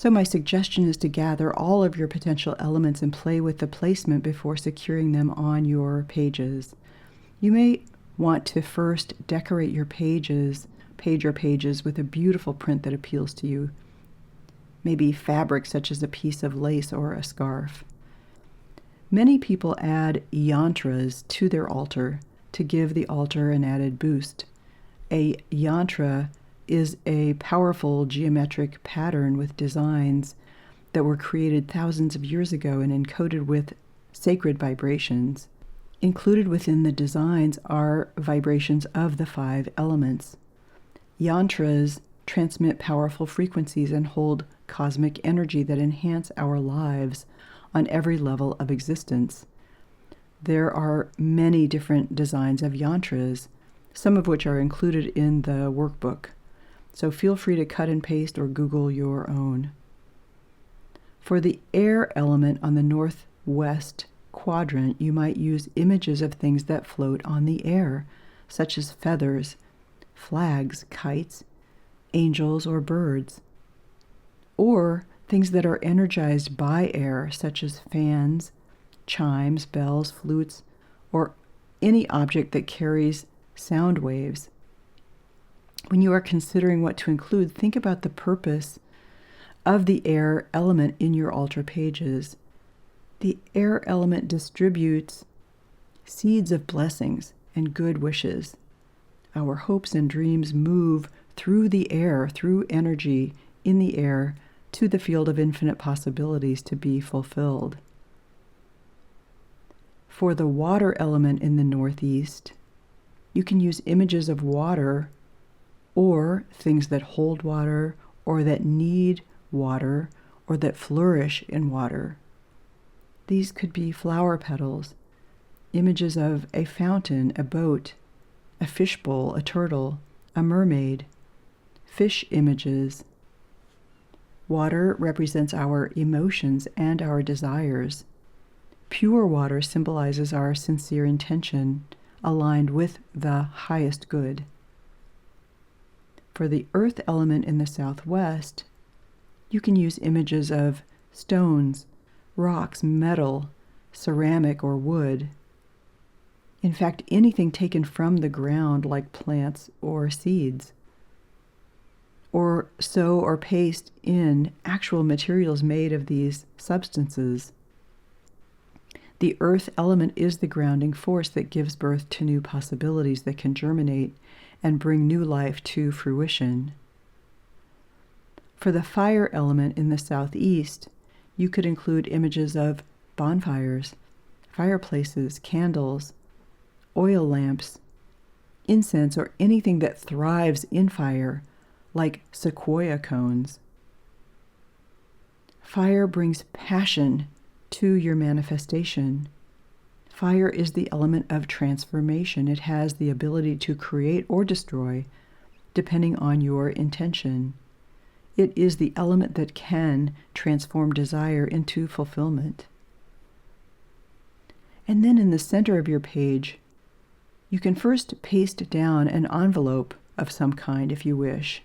So my suggestion is to gather all of your potential elements and play with the placement before securing them on your pages. You may want to first decorate your pages with a beautiful print that appeals to you. Maybe fabric such as a piece of lace or a scarf. Many people add yantras to their altar to give the altar an added boost. A yantra is a powerful geometric pattern with designs that were created thousands of years ago and encoded with sacred vibrations. Included within the designs are vibrations of the 5 elements. Yantras transmit powerful frequencies and hold cosmic energy that enhance our lives on every level of existence. There are many different designs of yantras, some of which are included in the workbook. So feel free to cut and paste or Google your own. For the air element on the northwest quadrant, you might use images of things that float on the air, such as feathers, flags, kites, angels, or birds. Or things that are energized by air, such as fans, chimes, bells, flutes, or any object that carries sound waves. When you are considering what to include, think about the purpose of the air element in your altar pages. The air element distributes seeds of blessings and good wishes. Our hopes and dreams move through the air, through energy in the air, to the field of infinite possibilities to be fulfilled. For the water element in the northeast, you can use images of water or things that hold water or that need water or that flourish in water. These could be flower petals, images of a fountain, a boat, a fishbowl, a turtle, a mermaid, fish images. Water represents our emotions and our desires. Pure water symbolizes our sincere intention, aligned with the highest good. For the earth element in the southwest, you can use images of stones, rocks, metal, ceramic, or wood. In fact, anything taken from the ground like plants or seeds. Or sew or paste in actual materials made of these substances. The earth element is the grounding force that gives birth to new possibilities that can germinate and bring new life to fruition. For the fire element in the southeast, you could include images of bonfires, fireplaces, candles, oil lamps, incense, or anything that thrives in fire, like sequoia cones. Fire brings passion to your manifestation. Fire is the element of transformation. It has the ability to create or destroy, depending on your intention. It is the element that can transform desire into fulfillment. And then in the center of your page, you can first paste down an envelope of some kind if you wish.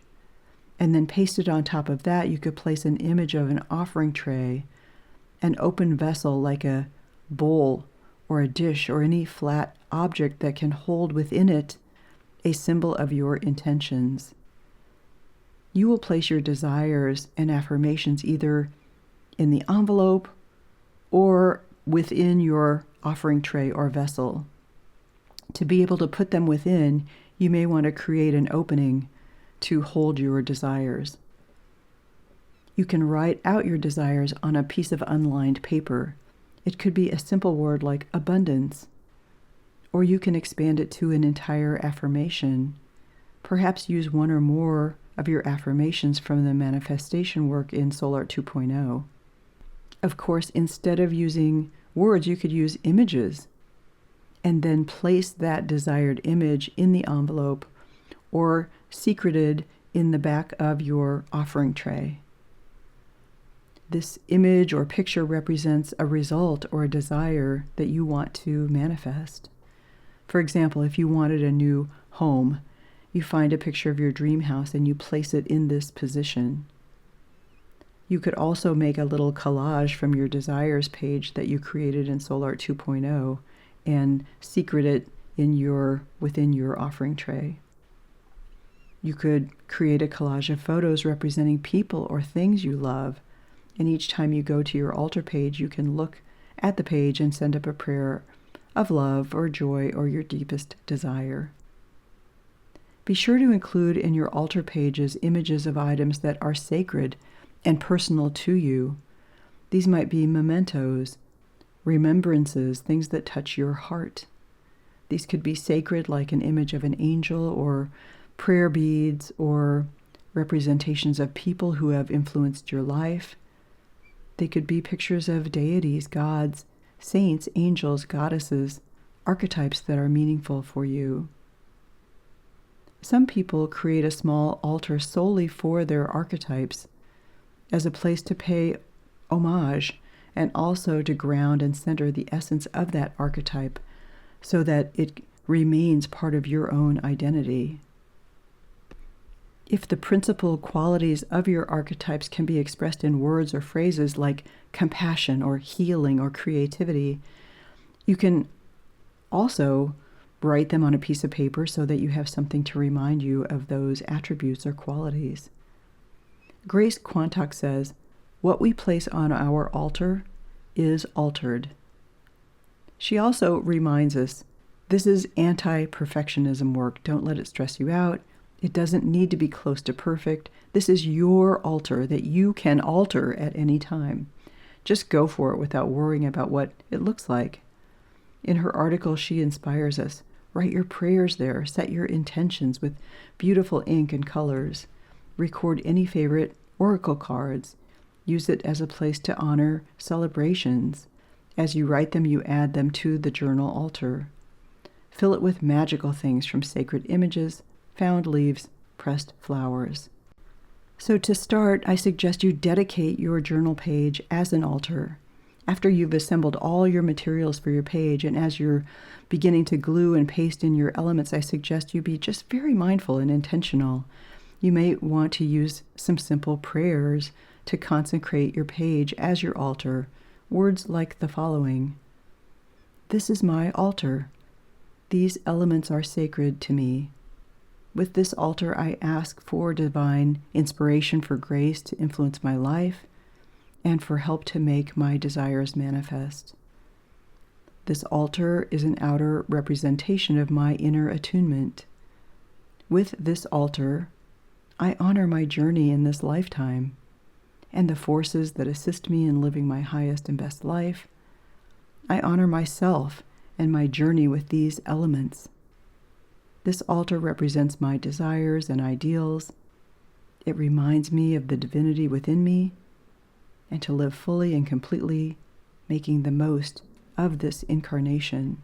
And then pasted on top of that, you could place an image of an offering tray, an open vessel like a bowl or a dish or any flat object that can hold within it a symbol of your intentions. You will place your desires and affirmations either in the envelope or within your offering tray or vessel. To be able to put them within, you may want to create an opening to hold your desires. You can write out your desires on a piece of unlined paper. It could be a simple word like abundance, or you can expand it to an entire affirmation. Perhaps use one or more of your affirmations from the manifestation work in Soul Art 2.0. Of course, instead of using words, you could use images and then place that desired image in the envelope or secreted in the back of your offering tray. This image or picture represents a result or a desire that you want to manifest. For example, if you wanted a new home, you find a picture of your dream house and you place it in this position. You could also make a little collage from your desires page that you created in Soul Art 2.0 and secret it within your offering tray. You could create a collage of photos representing people or things you love, and each time you go to your altar page, you can look at the page and send up a prayer of love or joy or your deepest desire. Be sure to include in your altar pages images of items that are sacred and personal to you. These might be mementos, remembrances, things that touch your heart. These could be sacred, like an image of an angel or prayer beads or representations of people who have influenced your life. They could be pictures of deities, gods, saints, angels, goddesses, archetypes that are meaningful for you. Some people create a small altar solely for their archetypes as a place to pay homage and also to ground and center the essence of that archetype so that it remains part of your own identity. If the principal qualities of your archetypes can be expressed in words or phrases like compassion or healing or creativity, you can also write them on a piece of paper so that you have something to remind you of those attributes or qualities. Grace Quantock says, "What we place on our altar is altered." She also reminds us, this is anti-perfectionism work. Don't let it stress you out. It doesn't need to be close to perfect. This is your altar that you can alter at any time. Just go for it without worrying about what it looks like. In her article, she inspires us. Write your prayers there. Set your intentions with beautiful ink and colors. Record any favorite oracle cards. Use it as a place to honor celebrations. As you write them, you add them to the journal altar. Fill it with magical things from sacred images, found leaves, pressed flowers. So to start, I suggest you dedicate your journal page as an altar. After you've assembled all your materials for your page, and as you're beginning to glue and paste in your elements, I suggest you be just very mindful and intentional. You may want to use some simple prayers to consecrate your page as your altar. Words like the following: "This is my altar. These elements are sacred to me. With this altar, I ask for divine inspiration for grace to influence my life and for help to make my desires manifest. This altar is an outer representation of my inner attunement. With this altar, I honor my journey in this lifetime and the forces that assist me in living my highest and best life. I honor myself and my journey with these elements. This altar represents my desires and ideals. It reminds me of the divinity within me and to live fully and completely, making the most of this incarnation."